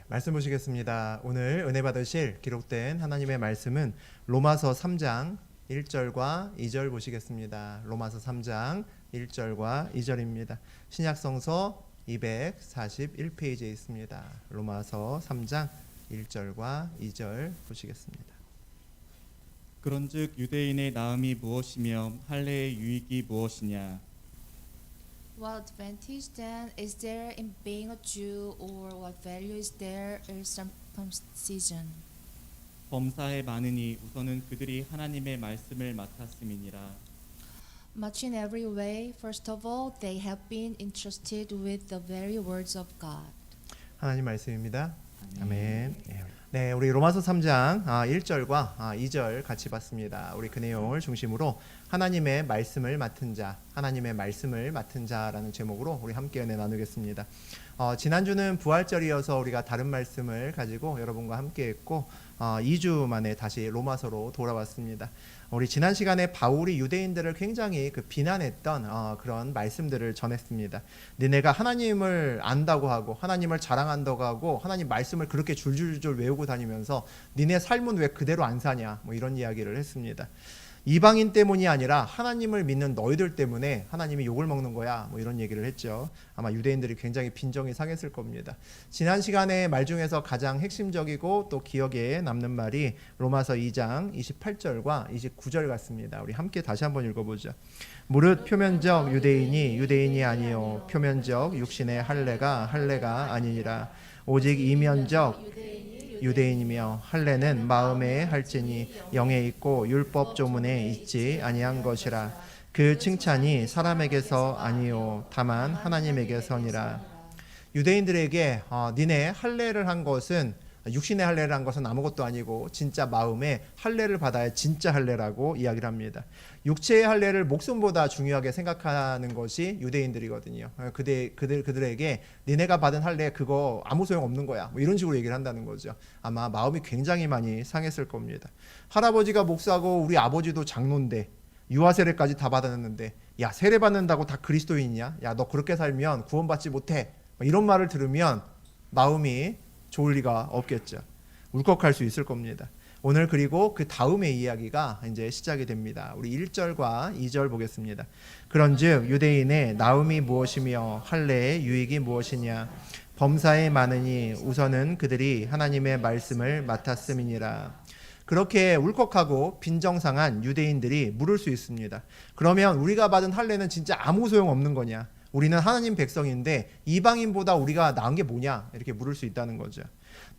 말씀 보시겠습니다. 오늘 은혜 받으실 기록된 하나님의 말씀은 로마서 3장 1절과 2절 보시겠습니다. 로마서 3장 1절과 2절입니다. 신약성서 241페이지에 있습니다. 로마서 3장 1절과 2절 보시겠습니다. 그런즉 유대인의 나음이 무엇이며 할례의 유익이 무엇이냐? What advantage then is there in being a Jew, or what value is there in circumcision? 범사에 많으니 우선은 그들이 하나님의 말씀을 맡았음이니라. Much in every way. First of all, they have been entrusted with the very words of God. 하나님 말씀입니다. 아멘. 네, 우리 로마서 3장 1절과 2절 같이 봤습니다. 우리 그 내용을 중심으로 하나님의 말씀을 맡은 자, 하나님의 말씀을 맡은 자라는 제목으로 우리 함께 은혜 나누겠습니다. 지난주는 부활절이어서 우리가 다른 말씀을 가지고 여러분과 함께 했고 2주 만에 다시 로마서로 돌아왔습니다. 우리 지난 시간에 바울이 유대인들을 굉장히 비난했던 그런 말씀들을 전했습니다. 너네가 하나님을 안다고 하고 하나님을 자랑한다고 하고 하나님 말씀을 그렇게 줄줄줄 외우고 다니면서 너네 삶은 왜 그대로 안 사냐, 뭐 이런 이야기를 했습니다. 이방인 때문이 아니라 하나님을 믿는 너희들 때문에 하나님이 욕을 먹는 거야, 뭐 이런 얘기를 했죠. 아마 유대인들이 굉장히 빈정이 상했을 겁니다. 지난 시간에 말 중에서 가장 핵심적이고 또 기억에 남는 말이 로마서 2장 28절과 29절 같습니다. 우리 함께 다시 한번 읽어보죠. 무릇 표면적 유대인이 아니요 표면적 육신의 할례가 아니니라. 오직 이면적 유대인이며 할례는 마음에 할지니 영에 있고 율법 조문에 있지 아니한 것이라. 그 칭찬이 사람에게서 아니요 다만 하나님에게서니라. 유대인들에게 니네 할례를 한 것은, 육신의 할례를 한 것은 아무것도 아니고 진짜 마음에 할례를 받아야 진짜 할례라고 이야기를 합니다. 육체의 할례를 목숨보다 중요하게 생각하는 것이 유대인들이거든요. 그들에게 니네가 받은 할례 그거 아무 소용 없는 거야, 뭐 이런 식으로 얘기를 한다는 거죠. 아마 마음이 굉장히 많이 상했을 겁니다. 할아버지가 목사고 우리 아버지도 장로인데 유아 세례까지 다 받았는데 야, 세례 받는다고 다 그리스도인이냐? 야, 너 그렇게 살면 구원받지 못해, 이런 말을 들으면 마음이 좋을 리가 없겠죠. 울컥할 수 있을 겁니다. 오늘 그리고 그 다음의 이야기가 이제 시작이 됩니다. 우리 1절과 2절 보겠습니다. 그런즉 유대인의 나음이 무엇이며 할례의 유익이 무엇이냐? 범사에 많으니 우선은 그들이 하나님의 말씀을 맡았음이니라. 그렇게 울컥하고 빈정상한 유대인들이 물을 수 있습니다. 그러면 우리가 받은 할례는 진짜 아무 소용 없는 거냐? 우리는 하나님 백성인데 이방인보다 우리가 나은 게 뭐냐? 이렇게 물을 수 있다는 거죠.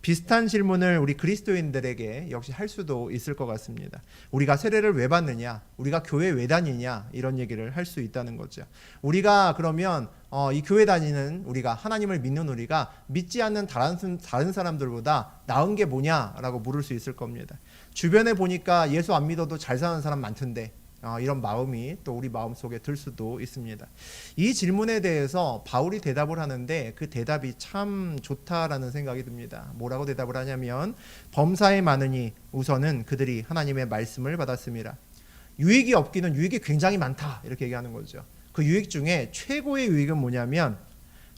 비슷한 질문을 우리 그리스도인들에게 역시 할 수도 있을 것 같습니다. 우리가 세례를 왜 받느냐? 우리가 교회 왜 다니냐? 이런 얘기를 할 수 있다는 거죠. 우리가 그러면 이 교회 다니는 우리가, 하나님을 믿는 우리가 믿지 않는 다른 사람들보다 나은 게 뭐냐라고 물을 수 있을 겁니다. 주변에 보니까 예수 안 믿어도 잘 사는 사람 많던데 이런 마음이 또 우리 마음속에 들 수도 있습니다. 이 질문에 대해서 바울이 대답을 하는데 그 대답이 참 좋다라는 생각이 듭니다. 뭐라고 대답을 하냐면 범사에 많으니 우선은 그들이 하나님의 말씀을 받았음이라. 유익이 없기는 유익이 굉장히 많다, 이렇게 얘기하는 거죠. 그 유익 중에 최고의 유익은 뭐냐면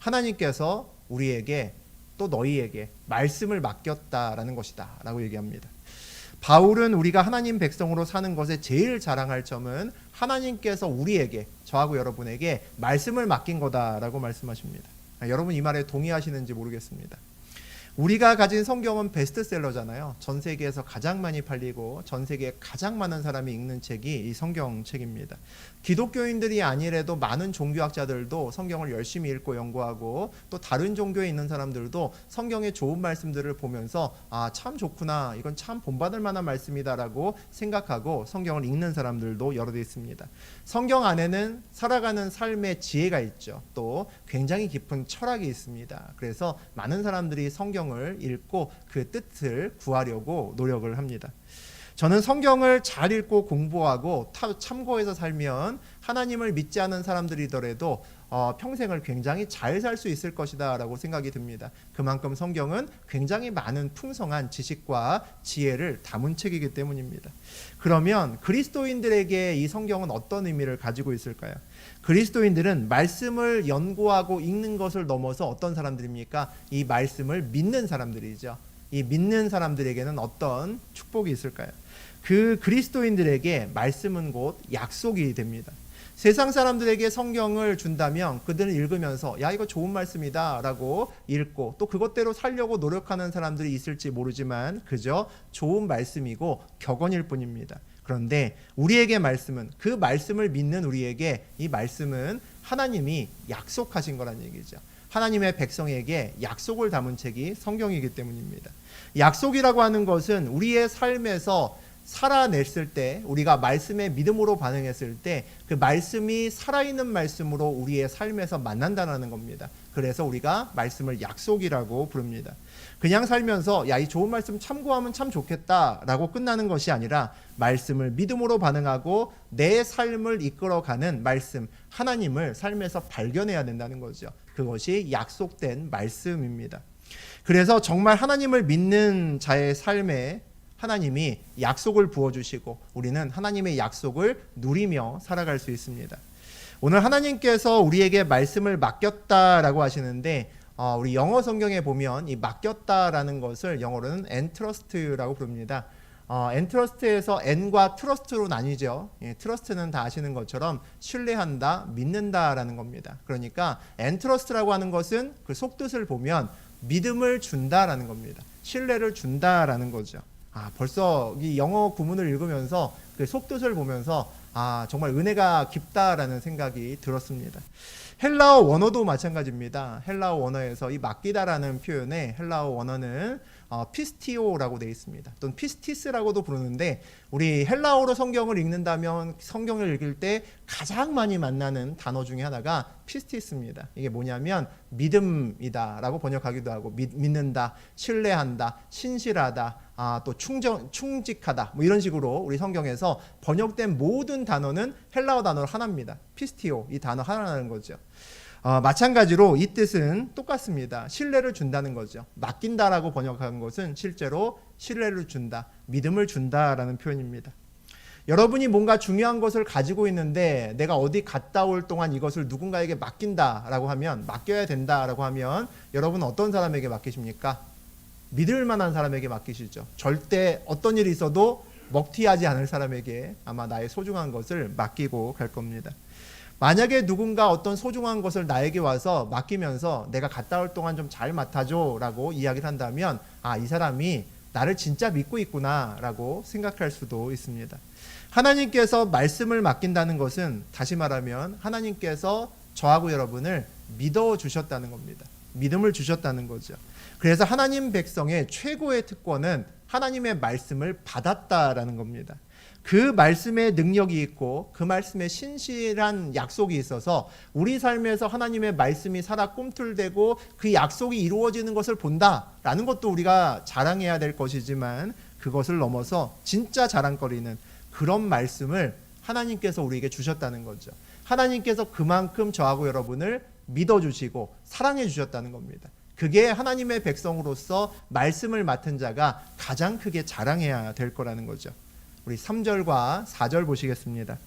하나님께서 우리에게 또 너희에게 말씀을 맡겼다라는 것이다 라고 얘기합니다. 바울은 우리가 하나님 백성으로 사는 것에 제일 자랑할 점은 하나님께서 우리에게, 저하고 여러분에게 말씀을 맡긴 거다라고 말씀하십니다. 여러분 이 말에 동의하시는지 모르겠습니다. 우리가 가진 성경은 베스트셀러잖아요. 전 세계에서 가장 많이 팔리고 전 세계에 가장 많은 사람이 읽는 책이 이 성경책입니다. 기독교인들이 아니래도 많은 종교학자들도 성경을 열심히 읽고 연구하고 또 다른 종교에 있는 사람들도 성경의 좋은 말씀들을 보면서 참 좋구나, 이건 참 본받을 만한 말씀이다라고 생각하고 성경을 읽는 사람들도 여러 대 있습니다. 성경 안에는 살아가는 삶의 지혜가 있죠. 또 굉장히 깊은 철학이 있습니다. 그래서 많은 사람들이 성경을 읽고 그 뜻을 구하려고 노력을 합니다. 저는 성경을 잘 읽고 공부하고 참고해서 살면 하나님을 믿지 않는 사람들이더라도 평생을 굉장히 잘 살 수 있을 것이다라고 생각이 듭니다. 그만큼 성경은 굉장히 많은 풍성한 지식과 지혜를 담은 책이기 때문입니다. 그러면 그리스도인들에게 이 성경은 어떤 의미를 가지고 있을까요? 그리스도인들은 말씀을 연구하고 읽는 것을 넘어서 어떤 사람들입니까? 이 말씀을 믿는 사람들이죠. 이 믿는 사람들에게는 어떤 축복이 있을까요? 그 그리스도인들에게 말씀은 곧 약속이 됩니다. 세상 사람들에게 성경을 준다면 그들은 읽으면서 야 이거 좋은 말씀이다 라고 읽고 또 그것대로 살려고 노력하는 사람들이 있을지 모르지만 그저 좋은 말씀이고 격언일 뿐입니다. 그런데 우리에게 말씀은, 그 말씀을 믿는 우리에게 이 말씀은 하나님이 약속하신 거란 얘기죠. 하나님의 백성에게 약속을 담은 책이 성경이기 때문입니다. 약속이라고 하는 것은 우리의 삶에서 살아냈을 때, 우리가 말씀에 믿음으로 반응했을 때 그 말씀이 살아있는 말씀으로 우리의 삶에서 만난다는 겁니다. 그래서 우리가 말씀을 약속이라고 부릅니다. 그냥 살면서 야, 이 좋은 말씀 참고하면 참 좋겠다라고 끝나는 것이 아니라 말씀을 믿음으로 반응하고 내 삶을 이끌어가는 말씀, 하나님을 삶에서 발견해야 된다는 거죠. 그것이 약속된 말씀입니다. 그래서 정말 하나님을 믿는 자의 삶에 하나님이 약속을 부어주시고 우리는 하나님의 약속을 누리며 살아갈 수 있습니다. 오늘 하나님께서 우리에게 말씀을 맡겼다라고 하시는데 우리 영어 성경에 보면 이 맡겼다라는 것을 영어로는 entrust라고 부릅니다. entrust에서 n과 trust로 나뉘죠. trust는 다 아시는 것처럼 신뢰한다, 믿는다라는 겁니다. 그러니까 entrust라고 하는 것은 그 속뜻을 보면 믿음을 준다라는 겁니다. 신뢰를 준다라는 거죠. 벌써 이 영어 구문을 읽으면서 그 속뜻을 보면서 정말 은혜가 깊다라는 생각이 들었습니다. 헬라어 원어도 마찬가지입니다. 헬라어 원어에서 이 맡기다라는 표현에 헬라어 원어는 피스티오라고 되어 있습니다. 또는 피스티스라고도 부르는데 우리 헬라어로 성경을 읽는다면 성경을 읽을 때 가장 많이 만나는 단어 중에 하나가 피스티스입니다. 이게 뭐냐면 믿음이다라고 번역하기도 하고 믿는다, 신뢰한다, 신실하다, 또 충직하다 뭐 이런 식으로 우리 성경에서 번역된 모든 단어는 헬라어 단어 하나입니다. 피스티오, 이 단어 하나라는 거죠. 마찬가지로 이 뜻은 똑같습니다. 신뢰를 준다는 거죠. 맡긴다라고 번역한 것은 실제로 신뢰를 준다, 믿음을 준다라는 표현입니다. 여러분이 뭔가 중요한 것을 가지고 있는데 내가 어디 갔다 올 동안 이것을 누군가에게 맡긴다라고 하면, 맡겨야 된다라고 하면 여러분은 어떤 사람에게 맡기십니까? 믿을 만한 사람에게 맡기시죠. 절대 어떤 일이 있어도 먹튀하지 않을 사람에게 아마 나의 소중한 것을 맡기고 갈 겁니다. 만약에 누군가 어떤 소중한 것을 나에게 와서 맡기면서 내가 갔다 올 동안 좀 잘 맡아줘 라고 이야기를 한다면 이 사람이 나를 진짜 믿고 있구나 라고 생각할 수도 있습니다. 하나님께서 말씀을 맡긴다는 것은 다시 말하면 하나님께서 저하고 여러분을 믿어주셨다는 겁니다. 믿음을 주셨다는 거죠. 그래서 하나님 백성의 최고의 특권은 하나님의 말씀을 받았다라는 겁니다. 그 말씀에 능력이 있고 그 말씀에 신실한 약속이 있어서 우리 삶에서 하나님의 말씀이 살아 꿈틀대고 그 약속이 이루어지는 것을 본다라는 것도 우리가 자랑해야 될 것이지만 그것을 넘어서 진짜 자랑거리는 그런 말씀을 하나님께서 우리에게 주셨다는 거죠. 하나님께서 그만큼 저하고 여러분을 믿어주시고 사랑해 주셨다는 겁니다. 그게 하나님의 백성으로서 말씀을 맡은 자가 가장 크게 자랑해야 될 거라는 거죠. 우리 3절과 4절 보시겠습니다.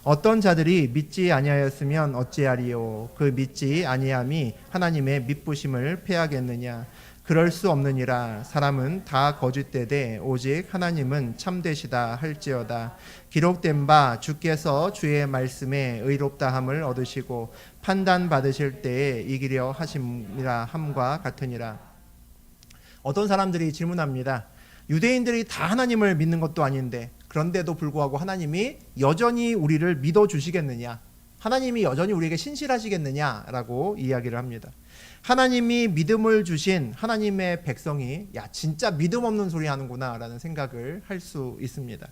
어떤 자들이 믿지 아니하였으면 어찌하리요? 그 믿지 아니함이 하나님의 믿부심을 패하겠느냐? 그럴 수 없느니라. 사람은 다 거짓되되 오직 하나님은 참되시다 할지어다. 기록된 바 주께서 주의 말씀에 의롭다함을 얻으시고 판단 받으실 때에 이기려 하심이라 함과 같으니라. 어떤 사람들이 질문합니다. 유대인들이 다 하나님을 믿는 것도 아닌데 그런데도 불구하고 하나님이 여전히 우리를 믿어주시겠느냐? 하나님이 여전히 우리에게 신실하시겠느냐라고 이야기를 합니다. 하나님이 믿음을 주신 하나님의 백성이 진짜 믿음 없는 소리 하는구나 라는 생각을 할 수 있습니다.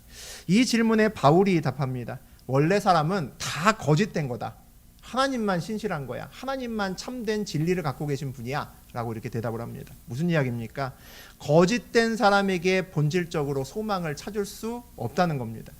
이 질문에 바울이 답합니다. 원래 사람은 다 거짓된 거다. 하나님만 신실한 거야. 하나님만 참된 진리를 갖고 계신 분이야 라고 이렇게 대답을 합니다. 무슨 이야기입니까? 거짓된 사람에게 본질적으로 소망을 찾을 수 없다는 겁니다.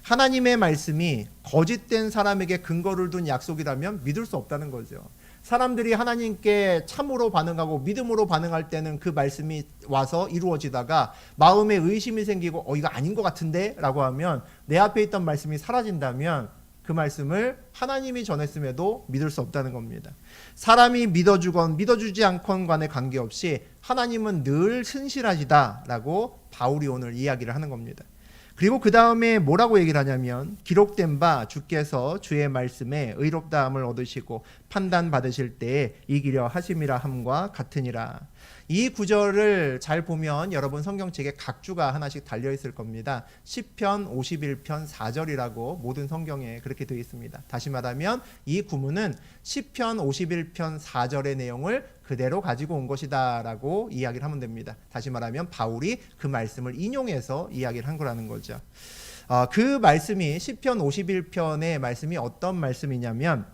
하나님의 말씀이 거짓된 사람에게 근거를 둔 약속이라면 믿을 수 없다는 거죠. 사람들이 하나님께 참으로 반응하고 믿음으로 반응할 때는 그 말씀이 와서 이루어지다가 마음에 의심이 생기고 이거 아닌 것 같은데 라고 하면 내 앞에 있던 말씀이 사라진다면 그 말씀을 하나님이 전했음에도 믿을 수 없다는 겁니다. 사람이 믿어주건 믿어주지 않건 간에 관계없이 하나님은 늘 신실하시다라고 바울이 오늘 이야기를 하는 겁니다. 그리고 그 다음에 뭐라고 얘기를 하냐면 기록된 바 주께서 주의 말씀에 의롭다함을 얻으시고 판단 받으실 때에 이기려 하심이라 함과 같으니라. 이 구절을 잘 보면 여러분 성경책에 각주가 하나씩 달려 있을 겁니다. 시편 51편 4절이라고 모든 성경에 그렇게 되어 있습니다. 다시 말하면 이 구문은 시편 51편 4절의 내용을 그대로 가지고 온 것이다 라고 이야기를 하면 됩니다. 다시 말하면 바울이 그 말씀을 인용해서 이야기를 한 거라는 거죠. 그 말씀이 시편 51편의 말씀이 어떤 말씀이냐면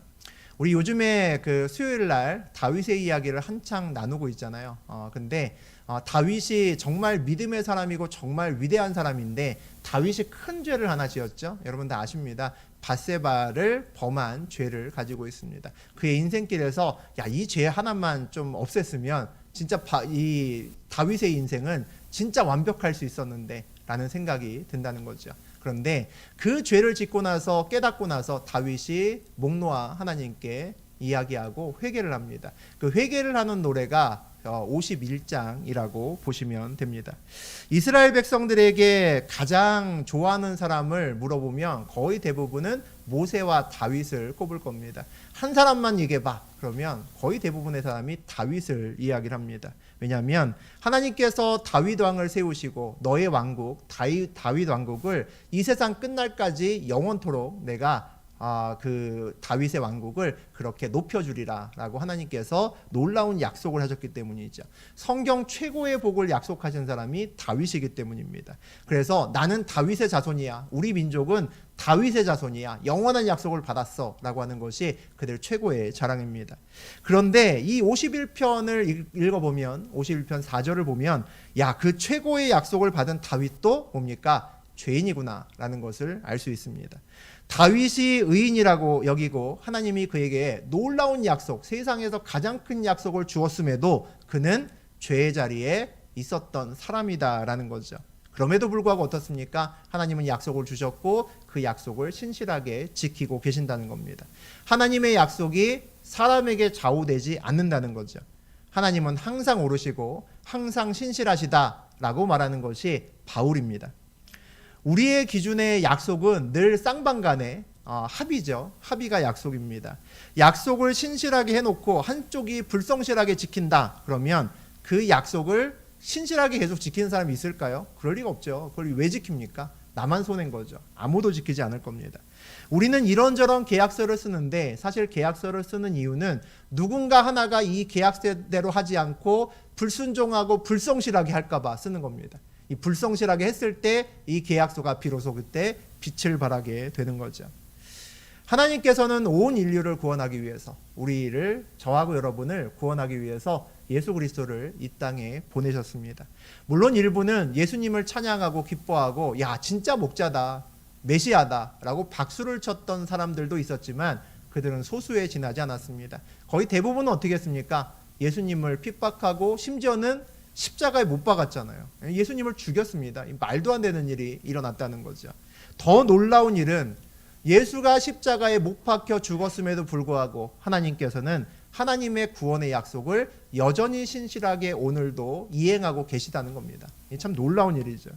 우리 요즘에 그 수요일 날 다윗의 이야기를 한창 나누고 있잖아요. 근데 다윗이 정말 믿음의 사람이고 정말 위대한 사람인데 다윗이 큰 죄를 하나 지었죠. 여러분 다 아십니다. 밧세바를 범한 죄를 가지고 있습니다. 그의 인생길에서 이 죄 하나만 좀 없앴으면 진짜 이 다윗의 인생은 진짜 완벽할 수 있었는데 라는 생각이 든다는 거죠. 그런데 그 죄를 짓고 나서 깨닫고 나서 다윗이 목 놓아 하나님께 이야기하고 회개를 합니다. 그 회개를 하는 노래가 51장이라고 보시면 됩니다. 이스라엘 백성들에게 가장 좋아하는 사람을 물어보면 거의 대부분은 모세와 다윗을 꼽을 겁니다. 한 사람만 얘기해봐 그러면 거의 대부분의 사람이 다윗을 이야기를 합니다. 왜냐하면 하나님께서 다윗 왕을 세우시고 너의 왕국 다윗 왕국을 이 세상 끝날까지 영원토록 내가 그 다윗의 왕국을 그렇게 높여주리라 라고 하나님께서 놀라운 약속을 하셨기 때문이죠. 성경 최고의 복을 약속하신 사람이 다윗이기 때문입니다. 그래서 나는 다윗의 자손이야, 우리 민족은 다윗의 자손이야, 영원한 약속을 받았어 라고 하는 것이 그들 최고의 자랑입니다. 그런데 이 51편을 읽어보면 51편 4절을 보면 그 최고의 약속을 받은 다윗도 뭡니까? 죄인이구나 라는 것을 알 수 있습니다. 다윗이 의인이라고 여기고 하나님이 그에게 놀라운 약속, 세상에서 가장 큰 약속을 주었음에도 그는 죄의 자리에 있었던 사람이다라는 거죠. 그럼에도 불구하고 어떻습니까? 하나님은 약속을 주셨고 그 약속을 신실하게 지키고 계신다는 겁니다. 하나님의 약속이 사람에게 좌우되지 않는다는 거죠. 하나님은 항상 오르시고 항상 신실하시다라고 말하는 것이 바울입니다. 우리의 기준의 약속은 늘 쌍방간의 합의죠. 합의가 약속입니다. 약속을 신실하게 해놓고 한쪽이 불성실하게 지킨다. 그러면 그 약속을 신실하게 계속 지키는 사람이 있을까요? 그럴 리가 없죠. 그걸 왜 지킵니까? 나만 손해인 거죠. 아무도 지키지 않을 겁니다. 우리는 이런저런 계약서를 쓰는데 사실 계약서를 쓰는 이유는 누군가 하나가 이 계약서대로 하지 않고 불순종하고 불성실하게 할까 봐 쓰는 겁니다. 이 불성실하게 했을 때 이 계약서가 비로소 그때 빛을 발하게 되는 거죠. 하나님께서는 온 인류를 구원하기 위해서 우리를 저하고 여러분을 구원하기 위해서 예수 그리스도를 이 땅에 보내셨습니다. 물론 일부는 예수님을 찬양하고 기뻐하고 진짜 목자다 메시아다 라고 박수를 쳤던 사람들도 있었지만 그들은 소수에 지나지 않았습니다. 거의 대부분은 어떻게 했습니까? 예수님을 핍박하고 심지어는 십자가에 못 박았잖아요. 예수님을 죽였습니다. 말도 안 되는 일이 일어났다는 거죠. 더 놀라운 일은 예수가 십자가에 못 박혀 죽었음에도 불구하고 하나님께서는 하나님의 구원의 약속을 여전히 신실하게 오늘도 이행하고 계시다는 겁니다. 이게 참 놀라운 일이죠.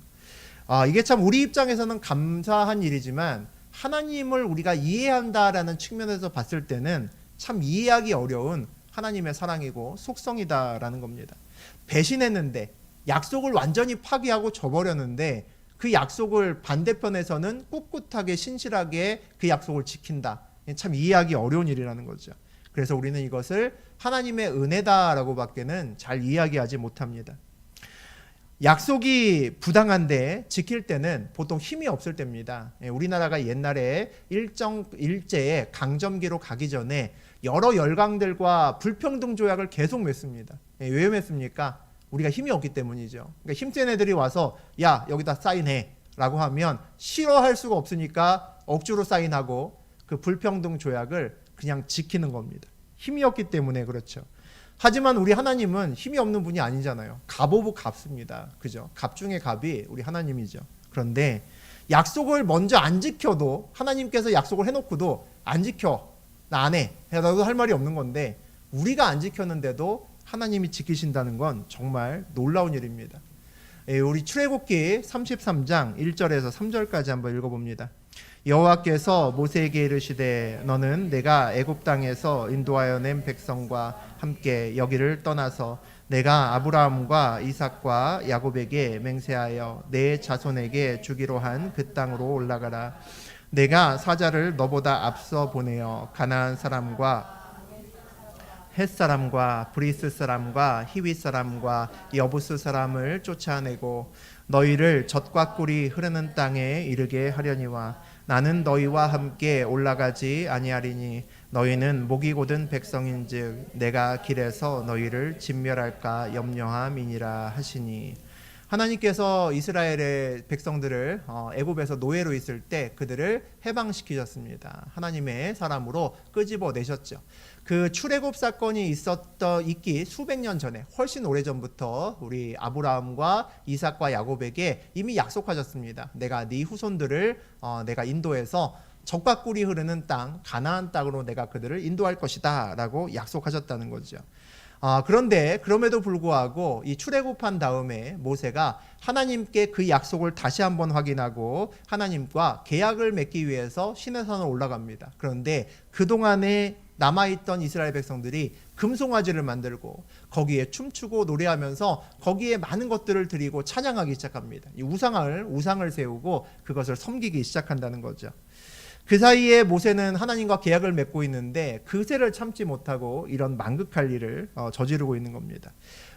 이게 참 우리 입장에서는 감사한 일이지만 하나님을 우리가 이해한다라는 측면에서 봤을 때는 참 이해하기 어려운 하나님의 사랑이고 속성이다라는 겁니다. 배신했는데 약속을 완전히 파기하고 저버렸는데 그 약속을 반대편에서는 꿋꿋하게 신실하게 그 약속을 지킨다. 참 이해하기 어려운 일이라는 거죠. 그래서 우리는 이것을 하나님의 은혜다라고 밖에는 잘 이야기하지 못합니다. 약속이 부당한데 지킬 때는 보통 힘이 없을 때입니다. 우리나라가 옛날에 일제에 강점기로 가기 전에 여러 열강들과 불평등 조약을 계속 맺습니다. 왜 맺습니까? 우리가 힘이 없기 때문이죠. 그러니까 힘센 애들이 와서 여기다 사인해 라고 하면 싫어할 수가 없으니까 억지로 사인하고 그 불평등 조약을 그냥 지키는 겁니다. 힘이 없기 때문에 그렇죠. 하지만 우리 하나님은 힘이 없는 분이 아니잖아요. 갑 오브 갑습니다. 그죠? 갑 중에 갑이 우리 하나님이죠. 그런데 약속을 먼저 안 지켜도 하나님께서 약속을 해놓고도 안 지켜. 나 안 해. 나도 할 말이 없는 건데 우리가 안 지켰는데도 하나님이 지키신다는 건 정말 놀라운 일입니다. 우리 출애굽기 33장 1절에서 3절까지 한번 읽어봅니다. 여호와께서 모세에게 이르시되 너는 내가 애굽 땅에서 인도하여 낸 백성과 함께 여기를 떠나서 내가 아브라함과 이삭과 야곱에게 맹세하여 내 자손에게 주기로 한 그 땅으로 올라가라. 내가 사자를 너보다 앞서 보내어 가나안 사람과 헷 사람과 브리스 사람과 히윗 사람과 여부스 사람을 쫓아내고 너희를 젖과 꿀이 흐르는 땅에 이르게 하려니와 나는 너희와 함께 올라가지 아니하리니 너희는 목이 곧은 백성인즉 내가 길에서 너희를 진멸할까 염려함이니라 하시니. 하나님께서 이스라엘의 백성들을 애굽에서 노예로 있을 때 그들을 해방시키셨습니다. 하나님의 사람으로 끄집어 내셨죠. 그 출애굽 사건이 있기 수백 년 전에 훨씬 오래전부터 우리 아브라함과 이삭과 야곱에게 이미 약속하셨습니다. 내가 네 후손들을 내가 인도해서 젖과 꿀이 흐르는 땅 가나안 땅으로 내가 그들을 인도할 것이다 라고 약속하셨다는 거죠. 그런데 그럼에도 불구하고 이 출애굽한 다음에 모세가 하나님께 그 약속을 다시 한번 확인하고 하나님과 계약을 맺기 위해서 시내산으로 올라갑니다. 그런데 그동안에 남아있던 이스라엘 백성들이 금송아지를 만들고 거기에 춤추고 노래하면서 거기에 많은 것들을 드리고 찬양하기 시작합니다. 이 우상을 세우고 그것을 섬기기 시작한다는 거죠. 그 사이에 모세는 하나님과 계약을 맺고 있는데 그새를 참지 못하고 이런 망극할 일을 저지르고 있는 겁니다.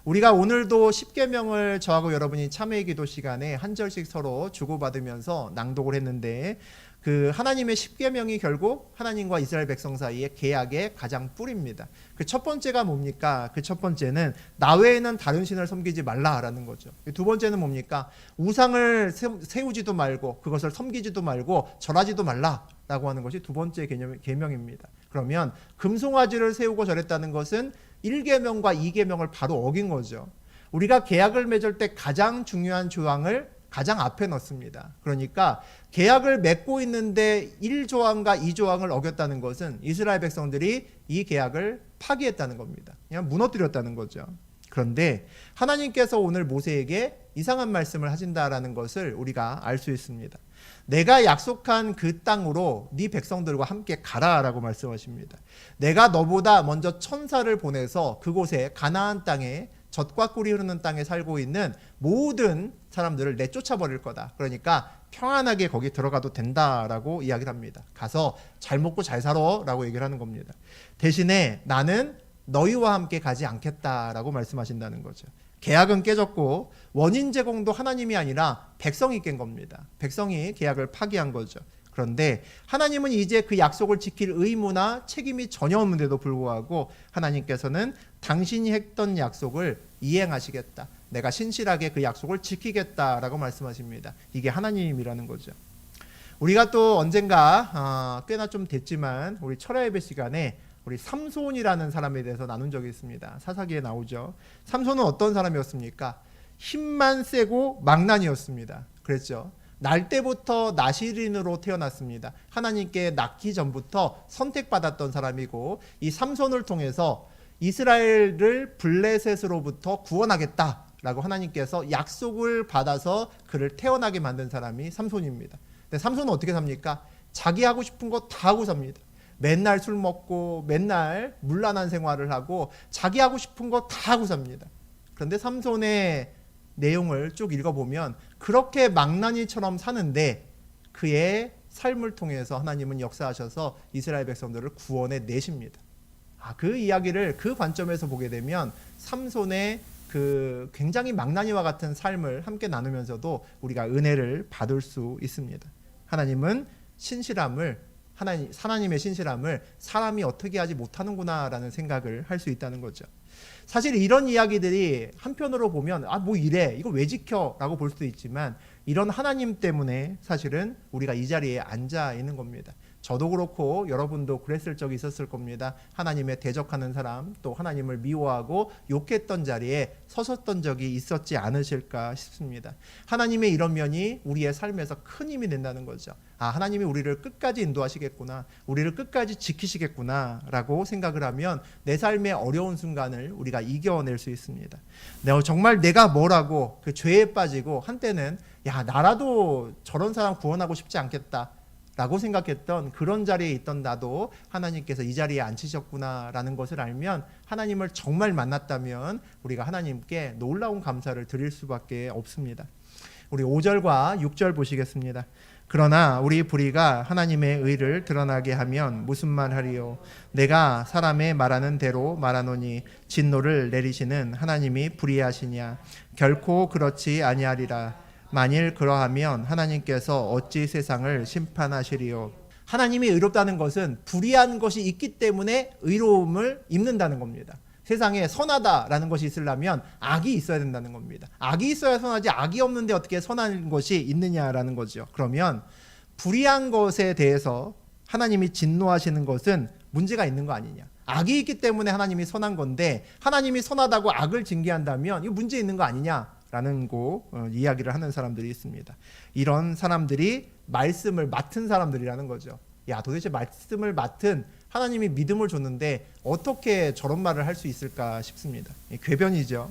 우리가 오늘도 십계명을 저하고 여러분이 참회의 기도 시간에 한 절씩 서로 주고받으면서 낭독을 했는데 그 하나님의 십계명이 결국 하나님과 이스라엘 백성 사이의 계약의 가장 뿌리입니다. 그 첫 번째가 뭡니까? 그 첫 번째는 나 외에는 다른 신을 섬기지 말라라는 거죠. 두 번째는 뭡니까? 우상을 세우지도 말고 그것을 섬기지도 말고 절하지도 말라라고 하는 것이 두 번째 계명입니다. 그러면 금송아지를 세우고 절했다는 것은 1계명과 2계명을 바로 어긴 거죠. 우리가 계약을 맺을 때 가장 중요한 조항을 가장 앞에 넣습니다. 그러니까 계약을 맺고 있는데 1조항과 2조항을 어겼다는 것은 이스라엘 백성들이 이 계약을 파기했다는 겁니다. 그냥 무너뜨렸다는 거죠. 그런데 하나님께서 오늘 모세에게 이상한 말씀을 하신다라는 것을 우리가 알 수 있습니다. 내가 약속한 그 땅으로 네 백성들과 함께 가라라고 말씀하십니다. 내가 너보다 먼저 천사를 보내서 그곳에 가나안 땅에 젖과 꿀이 흐르는 땅에 살고 있는 모든 사람들을 내쫓아버릴 거다. 그러니까 평안하게 거기 들어가도 된다라고 이야기를 합니다. 가서 잘 먹고 잘 살아 라고 얘기를 하는 겁니다. 대신에 나는 너희와 함께 가지 않겠다라고 말씀하신다는 거죠. 계약은 깨졌고 원인 제공도 하나님이 아니라 백성이 깬 겁니다. 백성이 계약을 파기한 거죠. 그런데 하나님은 이제 그 약속을 지킬 의무나 책임이 전혀 없는데도 불구하고 하나님께서는 당신이 했던 약속을 이행하시겠다. 내가 신실하게 그 약속을 지키겠다라고 말씀하십니다. 이게 하나님이라는 거죠. 우리가 또 언젠가 꽤나 좀 됐지만 우리 철야 예배 시간에 우리 삼손이라는 사람에 대해서 나눈 적이 있습니다. 사사기에 나오죠. 삼손은 어떤 사람이었습니까? 힘만 세고 망난이었습니다. 그랬죠. 날 때부터 나시린으로 태어났습니다. 하나님께 낳기 전부터 선택받았던 사람이고 이 삼손을 통해서 이스라엘을 블레셋으로부터 구원하겠다라고 하나님께서 약속을 받아서 그를 태어나게 만든 사람이 삼손입니다. 근데 삼손은 어떻게 삽니까? 자기 하고 싶은 거 다 하고 삽니다. 맨날 술 먹고 맨날 문란한 생활을 하고 자기 하고 싶은 거 다 하고 삽니다. 그런데 삼손의 내용을 쭉 읽어보면 그렇게 망나니처럼 사는데 그의 삶을 통해서 하나님은 역사하셔서 이스라엘 백성들을 구원해 내십니다. 그 이야기를 그 관점에서 보게 되면 삼손의 그 굉장히 망나니와 같은 삶을 함께 나누면서도 우리가 은혜를 받을 수 있습니다. 하나님은 하나님의 신실함을 사람이 어떻게 하지 못하는구나라는 생각을 할 수 있다는 거죠. 사실 이런 이야기들이 한편으로 보면 뭐 이래 이거 왜 지켜 라고 볼 수도 있지만 이런 하나님 때문에 사실은 우리가 이 자리에 앉아 있는 겁니다. 저도 그렇고 여러분도 그랬을 적이 있었을 겁니다. 하나님에 대적하는 사람, 또 하나님을 미워하고 욕했던 자리에 서섰던 적이 있었지 않으실까 싶습니다. 하나님의 이런 면이 우리의 삶에서 큰 힘이 된다는 거죠. 아, 하나님이 우리를 끝까지 인도하시겠구나, 우리를 끝까지 지키시겠구나 라고 생각을 하면 내 삶의 어려운 순간을 우리가 이겨낼 수 있습니다. 정말 내가 뭐라고 그 죄에 빠지고 한때는 야, 나라도 저런 사람 구원하고 싶지 않겠다 라고 생각했던 그런 자리에 있던 나도 하나님께서 이 자리에 앉히셨구나 라는 것을 알면, 하나님을 정말 만났다면 우리가 하나님께 놀라운 감사를 드릴 수밖에 없습니다. 우리 5절과 6절 보시겠습니다. 그러나 우리 불의가 하나님의 의를 드러나게 하면 무슨 말 하리요? 내가 사람의 말하는 대로 말하노니 진노를 내리시는 하나님이 불의하시냐? 결코 그렇지 아니하리라. 만일 그러하면 하나님께서 어찌 세상을 심판하시리요? 하나님이 의롭다는 것은 불의한 것이 있기 때문에 의로움을 입는다는 겁니다. 세상에 선하다라는 것이 있으려면 악이 있어야 된다는 겁니다. 악이 있어야 선하지, 악이 없는데 어떻게 선한 것이 있느냐라는 거죠. 그러면 불의한 것에 대해서 하나님이 진노하시는 것은 문제가 있는 거 아니냐? 악이 있기 때문에 하나님이 선한 건데, 하나님이 선하다고 악을 징계한다면 이거 문제 있는 거 아니냐라는 이야기를 하는 사람들이 있습니다. 이런 사람들이 말씀을 맡은 사람들이라는 거죠. 야, 도대체 말씀을 맡은 하나님이 믿음을 줬는데 어떻게 저런 말을 할 수 있을까 싶습니다. 궤변이죠.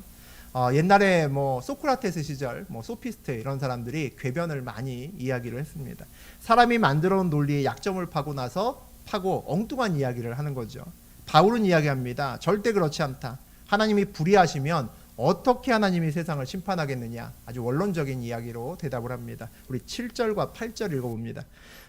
옛날에 소크라테스 시절 소피스트 이런 사람들이 궤변을 많이 이야기를 했습니다. 사람이 만들어 온 논리의 약점을 파고 나서 엉뚱한 이야기를 하는 거죠. 바울은 이야기합니다. 절대 그렇지 않다. 하나님이 불의하시면 어떻게 하나님이 세상을 심판하겠느냐, 아주 원론적인 이야기로 대답을 합니다. 우리 7절과 8절 읽어봅니다.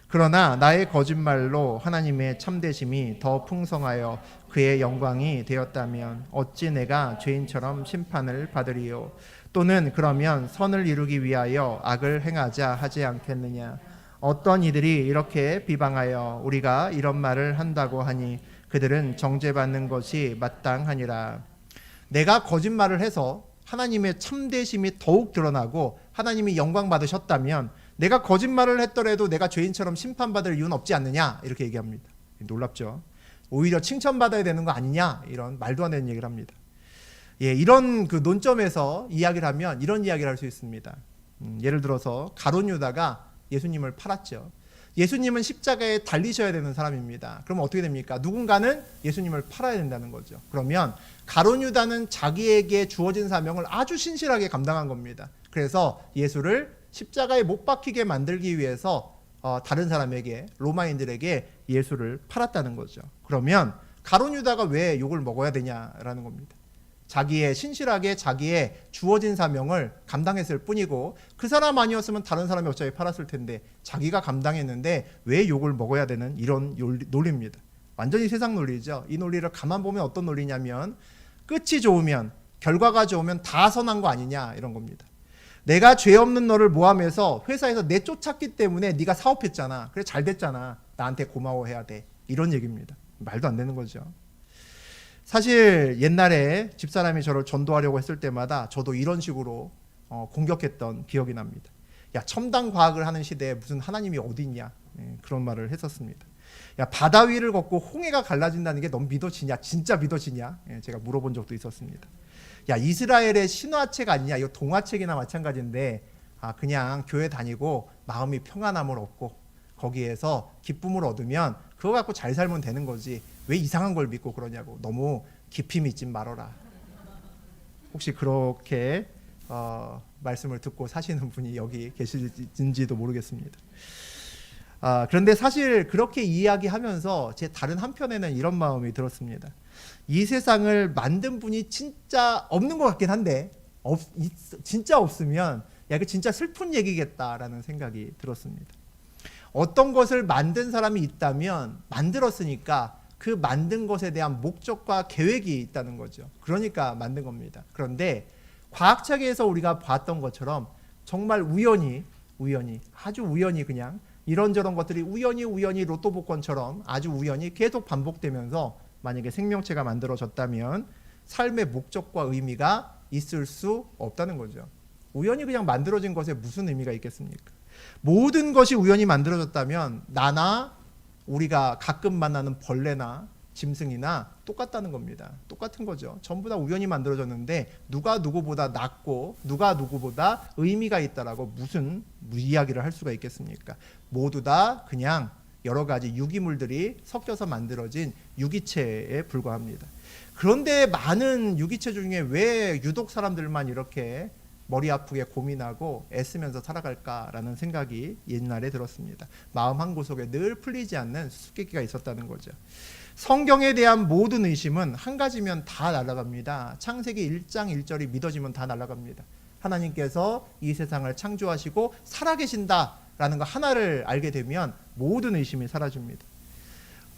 그러나 나의 거짓말로 하나님의 참되심이 더 풍성하여 그의 영광이 되었다면 어찌 내가 죄인처럼 심판을 받으리요? 또는 그러면 선을 이루기 위하여 악을 행하자 하지 않겠느냐? 어떤 이들이 이렇게 비방하여 우리가 이런 말을 한다고 하니 그들은 정죄받는 것이 마땅하니라. 내가 거짓말을 해서 하나님의 참되심이 더욱 드러나고 하나님이 영광 받으셨다면 내가 거짓말을 했더라도 내가 죄인처럼 심판받을 이유는 없지 않느냐, 이렇게 얘기합니다. 놀랍죠. 오히려 칭찬받아야 되는 거 아니냐, 이런 말도 안 되는 얘기를 합니다. 이런 논점에서 이야기를 하면 이런 이야기를 할 수 있습니다. 예를 들어서 가룟 유다가 예수님을 팔았죠. 예수님은 십자가에 달리셔야 되는 사람입니다. 그러면 어떻게 됩니까? 누군가는 예수님을 팔아야 된다는 거죠. 그러면 가룟 유다는 자기에게 주어진 사명을 아주 신실하게 감당한 겁니다. 그래서 예수를 십자가에 못 박히게 만들기 위해서 다른 사람에게, 로마인들에게 예수를 팔았다는 거죠. 그러면 가룟 유다가 왜 욕을 먹어야 되냐라는 겁니다. 자기의 신실하게 자기의 주어진 사명을 감당했을 뿐이고, 그 사람 아니었으면 다른 사람이 어차피 팔았을 텐데 자기가 감당했는데 왜 욕을 먹어야 되는 이런 논리입니다. 완전히 세상 논리죠. 이 논리를 가만 보면 어떤 논리냐면, 끝이 좋으면, 결과가 좋으면 다 선한 거 아니냐, 이런 겁니다. 내가 죄 없는 너를 모함해서 회사에서 내쫓았기 때문에 네가 사업했잖아. 그래 잘 됐잖아. 나한테 고마워해야 돼. 이런 얘기입니다. 말도 안 되는 거죠. 사실 옛날에 집사람이 저를 전도하려고 했을 때마다 저도 이런 식으로 공격했던 기억이 납니다. 야, 첨단 과학을 하는 시대에 무슨 하나님이 어디 있냐, 그런 말을 했었습니다. 야, 바다 위를 걷고 홍해가 갈라진다는 게 넌 믿어지냐? 진짜 믿어지냐? 제가 물어본 적도 있었습니다. 야, 이스라엘의 신화책 아니냐? 이거 동화책이나 마찬가지인데 그냥 교회 다니고 마음이 평안함을 얻고 거기에서 기쁨을 얻으면 그거 갖고 잘 살면 되는 거지. 왜 이상한 걸 믿고 그러냐고. 너무 깊이 믿지 말아라. 혹시 그렇게 말씀을 듣고 사시는 분이 여기 계실지도 모르겠습니다. 그런데 사실 그렇게 이야기하면서 제 다른 한편에는 이런 마음이 들었습니다. 이 세상을 만든 분이 진짜 없는 것 같긴 한데 진짜 없으면 야, 이거 진짜 슬픈 얘기겠다라는 생각이 들었습니다. 어떤 것을 만든 사람이 있다면 만들었으니까 그 만든 것에 대한 목적과 계획이 있다는 거죠. 그러니까 만든 겁니다. 그런데 과학책에서 우리가 봤던 것처럼 정말 우연히 아주 우연히 그냥 이런저런 것들이 우연히 로또 복권처럼 아주 우연히 계속 반복되면서 만약에 생명체가 만들어졌다면 삶의 목적과 의미가 있을 수 없다는 거죠. 우연히 그냥 만들어진 것에 무슨 의미가 있겠습니까? 모든 것이 우연히 만들어졌다면 나나 우리가 가끔 만나는 벌레나 짐승이나 똑같다는 겁니다. 똑같은 거죠. 전부 다 우연히 만들어졌는데 누가 누구보다 낫고 누가 누구보다 의미가 있다라고 무슨 이야기를 할 수가 있겠습니까? 모두 다 그냥 여러 가지 유기물들이 섞여서 만들어진 유기체에 불과합니다. 그런데 많은 유기체 중에 왜 유독 사람들만 이렇게 머리 아프게 고민하고 애쓰면서 살아갈까라는 생각이 옛날에 들었습니다. 마음 한 구석에 늘 풀리지 않는 수수께끼가 있었다는 거죠. 성경에 대한 모든 의심은 한 가지면 다 날아갑니다. 창세기 1장 1절이 믿어지면 다 날아갑니다. 하나님께서 이 세상을 창조하시고 살아계신다라는 거 하나를 알게 되면 모든 의심이 사라집니다.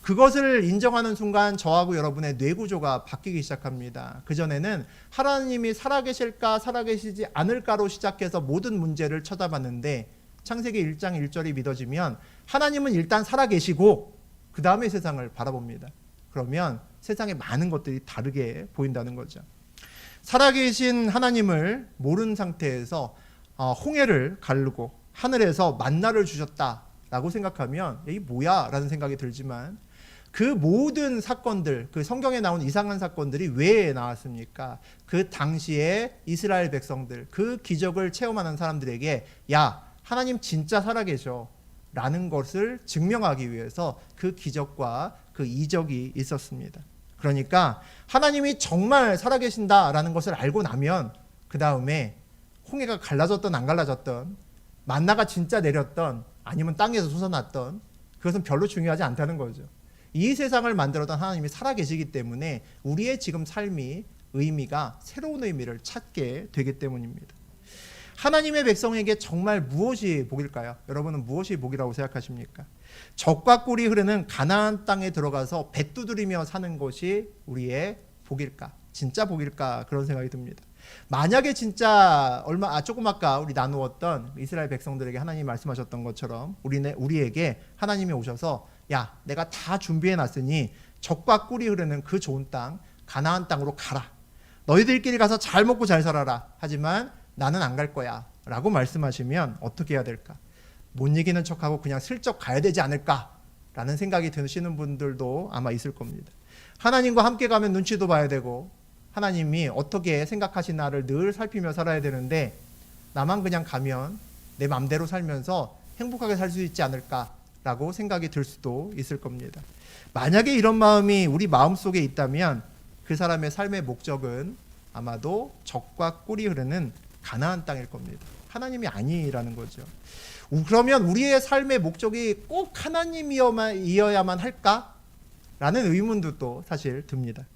그것을 인정하는 순간 저하고 여러분의 뇌구조가 바뀌기 시작합니다. 그전에는 하나님이 살아계실까 살아계시지 않을까로 시작해서 모든 문제를 쳐다봤는데 창세기 1장 1절이 믿어지면 하나님은 일단 살아계시고 그 다음에 세상을 바라봅니다. 그러면 세상의 많은 것들이 다르게 보인다는 거죠. 살아계신 하나님을 모르는 상태에서 홍해를 가르고 하늘에서 만나를 주셨다라고 생각하면 이게 뭐야? 라는 생각이 들지만 그 모든 사건들, 그 성경에 나온 이상한 사건들이 왜 나왔습니까? 그 당시에 이스라엘 백성들, 그 기적을 체험하는 사람들에게 야, 하나님 진짜 살아계셔 라는 것을 증명하기 위해서 그 기적과 그 이적이 있었습니다. 그러니까 하나님이 정말 살아계신다라는 것을 알고 나면 그 다음에 홍해가 갈라졌던 안 갈라졌던 만나가 진짜 내렸던 아니면 땅에서 솟아났던 그것은 별로 중요하지 않다는 거죠. 이 세상을 만들었던 하나님이 살아계시기 때문에 우리의 지금 삶이 의미가 새로운 의미를 찾게 되기 때문입니다. 하나님의 백성에게 정말 무엇이 복일까요? 여러분은 무엇이 복이라고 생각하십니까? 젖과 꿀이 흐르는 가나안 땅에 들어가서 배 두드리며 사는 것이 우리의 복일까? 진짜 복일까? 그런 생각이 듭니다. 만약에 진짜 조금 아까 우리 나누었던 이스라엘 백성들에게 하나님이 말씀하셨던 것처럼 우리에게 하나님이 오셔서 야, 내가 다 준비해 놨으니 젖과 꿀이 흐르는 그 좋은 땅 가나안 땅으로 가라. 너희들끼리 가서 잘 먹고 잘 살아라. 하지만 나는 안 갈 거야 라고 말씀하시면 어떻게 해야 될까? 못 이기는 척하고 그냥 슬쩍 가야 되지 않을까? 라는 생각이 드시는 분들도 아마 있을 겁니다. 하나님과 함께 가면 눈치도 봐야 되고 하나님이 어떻게 생각하시나를 늘 살피며 살아야 되는데 나만 그냥 가면 내 맘대로 살면서 행복하게 살 수 있지 않을까라고 생각이 들 수도 있을 겁니다. 만약에 이런 마음이 우리 마음속에 있다면 그 사람의 삶의 목적은 아마도 젖과 꿀이 흐르는 가나안 땅일 겁니다. 하나님이 아니라는 거죠. 그러면 우리의 삶의 목적이 꼭 하나님이어야만 할까? 라는 의문도 또 사실 듭니다.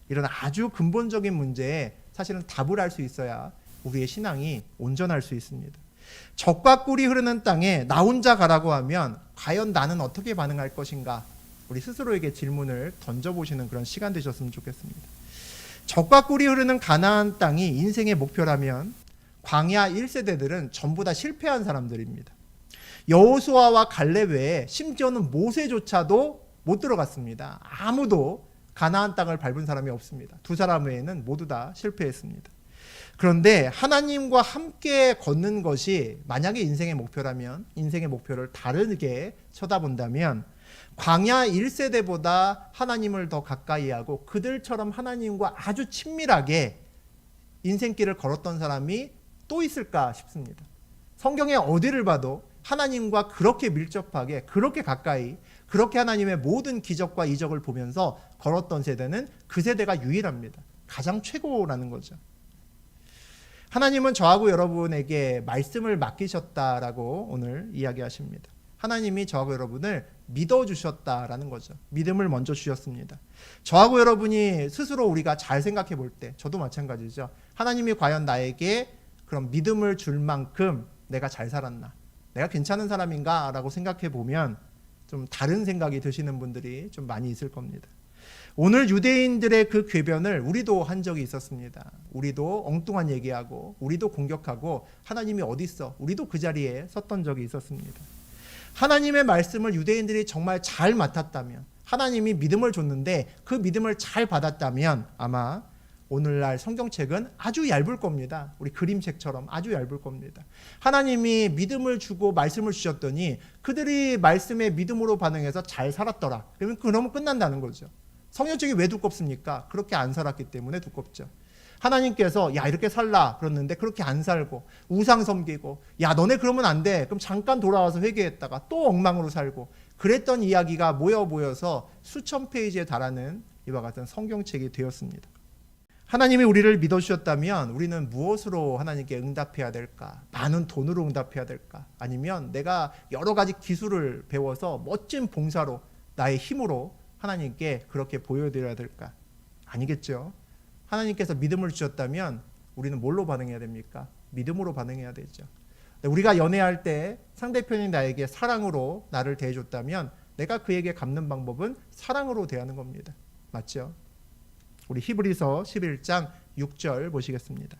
이런 아주 근본적인 문제에 사실은 답을 할 수 있어야 우리의 신앙이 온전할 수 있습니다. 젖과 꿀이 흐르는 땅에 나 혼자 가라고 하면 과연 나는 어떻게 반응할 것인가? 우리 스스로에게 질문을 던져보시는 그런 시간 되셨으면 좋겠습니다. 젖과 꿀이 흐르는 가나안 땅이 인생의 목표라면 광야 1세대들은 전부 다 실패한 사람들입니다. 여호수아와 갈렙 외에 심지어는 모세조차도 못 들어갔습니다. 아무도 가나안 땅을 밟은 사람이 없습니다. 두 사람 외에는 모두 다 실패했습니다. 그런데 하나님과 함께 걷는 것이 만약에 인생의 목표라면 인생의 목표를 다르게 쳐다본다면 광야 1세대보다 하나님을 더 가까이 하고 그들처럼 하나님과 아주 친밀하게 인생길을 걸었던 사람이 또 있을까 싶습니다. 성경의 어디를 봐도 하나님과 그렇게 밀접하게 그렇게 가까이 그렇게 하나님의 모든 기적과 이적을 보면서 걸었던 세대는 그 세대가 유일합니다. 가장 최고라는 거죠. 하나님은 저하고 여러분에게 말씀을 맡기셨다라고 오늘 이야기하십니다. 하나님이 저하고 여러분을 믿어주셨다라는 거죠. 믿음을 먼저 주셨습니다. 저하고 여러분이 스스로 우리가 잘 생각해 볼 때 저도 마찬가지죠. 하나님이 과연 나에게 그런 믿음을 줄 만큼 내가 잘 살았나? 내가 괜찮은 사람인가? 라고 생각해 보면 좀 다른 생각이 드시는 분들이 좀 많이 있을 겁니다. 오늘 유대인들의 그 궤변을 우리도 한 적이 있었습니다. 우리도 엉뚱한 얘기하고 우리도 공격하고 하나님이 어디 있어? 우리도 그 자리에 섰던 적이 있었습니다. 하나님의 말씀을 유대인들이 정말 잘 맡았다면 하나님이 믿음을 줬는데 그 믿음을 잘 받았다면 아마 오늘날 성경책은 아주 얇을 겁니다. 우리 그림책처럼 아주 얇을 겁니다. 하나님이 믿음을 주고 말씀을 주셨더니 그들이 말씀에 믿음으로 반응해서 잘 살았더라. 그러면 끝난다는 거죠. 성경책이 왜 두껍습니까? 그렇게 안 살았기 때문에 두껍죠. 하나님께서 야 이렇게 살라 그랬는데 그렇게 안 살고 우상 섬기고 야 너네 그러면 안 돼. 그럼 잠깐 돌아와서 회개했다가 또 엉망으로 살고 그랬던 이야기가 모여서 수천 페이지에 달하는 이와 같은 성경책이 되었습니다. 하나님이 우리를 믿어주셨다면 우리는 무엇으로 하나님께 응답해야 될까? 많은 돈으로 응답해야 될까? 아니면 내가 여러 가지 기술을 배워서 멋진 봉사로 나의 힘으로 하나님께 그렇게 보여드려야 될까? 아니겠죠. 하나님께서 믿음을 주셨다면 우리는 뭘로 반응해야 됩니까? 믿음으로 반응해야 되죠. 우리가 연애할 때 상대편이 나에게 사랑으로 나를 대해줬다면 내가 그에게 갚는 방법은 사랑으로 대하는 겁니다. 맞죠? 우리 히브리서 11장 6절 보시겠습니다.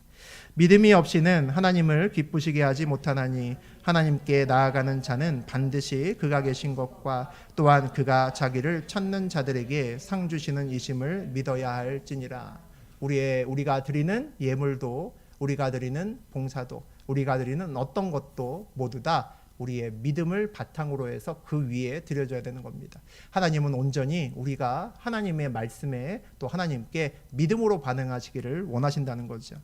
믿음이 없이는 하나님을 기쁘시게 하지 못하나니 하나님께 나아가는 자는 반드시 그가 계신 것과 또한 그가 자기를 찾는 자들에게 상 주시는 이심을 믿어야 할지니라. 우리가 드리는 예물도 우리가 드리는 봉사도 우리가 드리는 어떤 것도 모두 다 우리의 믿음을 바탕으로 해서 그 위에 드려져야 되는 겁니다. 하나님은 온전히 우리가 하나님의 말씀에 또 하나님께 믿음으로 반응하시기를 원하신다는 거죠.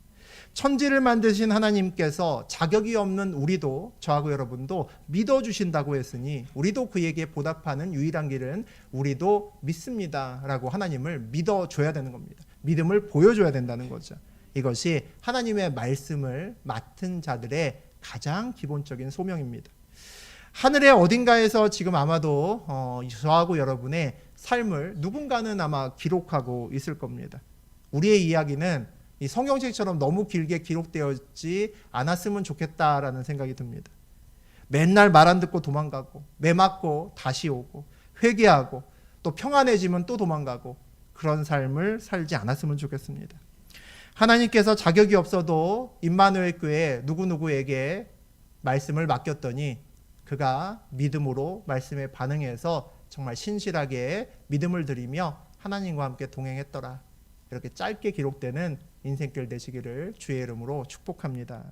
천지를 만드신 하나님께서 자격이 없는 우리도 저하고 여러분도 믿어주신다고 했으니 우리도 그에게 보답하는 유일한 길은 우리도 믿습니다라고 하나님을 믿어줘야 되는 겁니다. 믿음을 보여줘야 된다는 거죠. 이것이 하나님의 말씀을 맡은 자들의 가장 기본적인 소명입니다. 하늘의 어딘가에서 지금 아마도 저하고 여러분의 삶을 누군가는 아마 기록하고 있을 겁니다. 우리의 이야기는 이 성경책처럼 너무 길게 기록되었지 않았으면 좋겠다라는 생각이 듭니다. 맨날 말 안 듣고 도망가고 매 맞고 다시 오고 회개하고 또 평안해지면 또 도망가고 그런 삶을 살지 않았으면 좋겠습니다. 하나님께서 자격이 없어도 임마누엘 교회 누구누구에게 말씀을 맡겼더니 그가 믿음으로 말씀에 반응해서 정말 신실하게 믿음을 드리며 하나님과 함께 동행했더라. 이렇게 짧게 기록되는 인생길 되시기를 주의 이름으로 축복합니다.